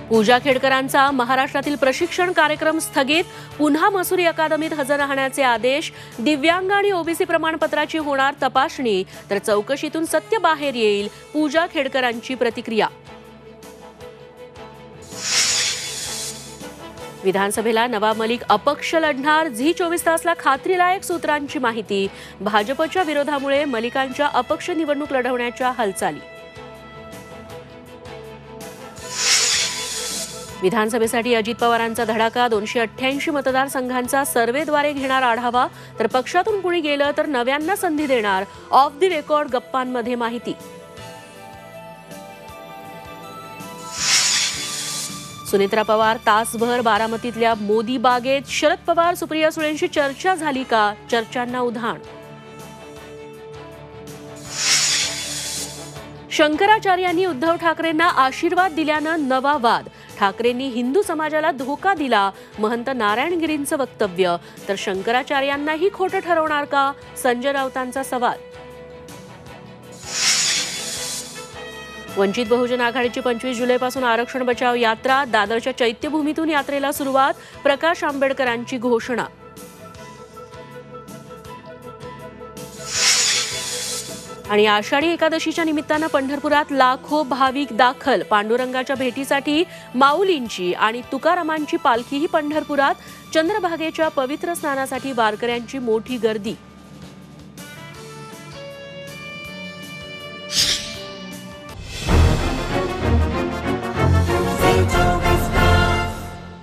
पूजा खेडकरांचा महाराष्ट्रातील प्रशिक्षण कार्यक्रम स्थगित, पुन्हा मसुरी अकादमीत हजर राहण्याचे आदेश. दिव्यांग आणि ओबीसी प्रमाणपत्राची होणार तपासणी, तर चौकशीतून सत्य बाहेर येईल, पूजा खेडकरांची प्रतिक्रिया. विधानसभेला नवाब मलिक अपक्ष लढणार, झी 24 तासला खात्रीलायक सूत्रांची माहिती. भाजपच्या विरोधामुळे मलिकांच्या अपक्ष निवडणूक लढवण्याच्या हालचाली. विधानसभेसाठी अजित पवारांचा धडाका, 288 मतदारसंघांचा सर्व्हेद्वारे घेणार आढावा, तर पक्षातून कुणी गेलं तर नव्यांना संधी देणार, ऑफ द रेकॉर्ड गप्पांमध्ये माहिती. सुनेत्रा पवार तासभर बारामतीतल्या मोदी बागेत. शरद पवार सुप्रिया सुळेंशी चर्चा झाली का? चर्चांना उधाण. शंकराचार्यांनी उद्धव ठाकरेंना आशीर्वाद दिल्यानं नवा वाद. ठाकरेंनी हिंदू समाजाला धोका दिला, महंत नारायणगिरींचं वक्तव्य. तर शंकराचार्यांनाही खोटं ठरवणार का? संजय राऊतांचा सवाल. वंचित बहुजन आघाडीची 25 जुलैपासून आरक्षण बचाव यात्रा. दादरच्या चैत्यभूमीतून यात्रेला सुरुवात. प्रकाश आंबेडकरांची घोषणा. आणि आषाढी एकादशीच्या निमित्तानं पंढरपुरात लाखो भाविक दाखल. पांडुरंगाच्या भेटीसाठी माऊलींची आणि तुकारामांची पालखीही पंढरपुरात. चंद्रभागेच्या पवित्र स्नानासाठी वारकऱ्यांची मोठी गर्दी.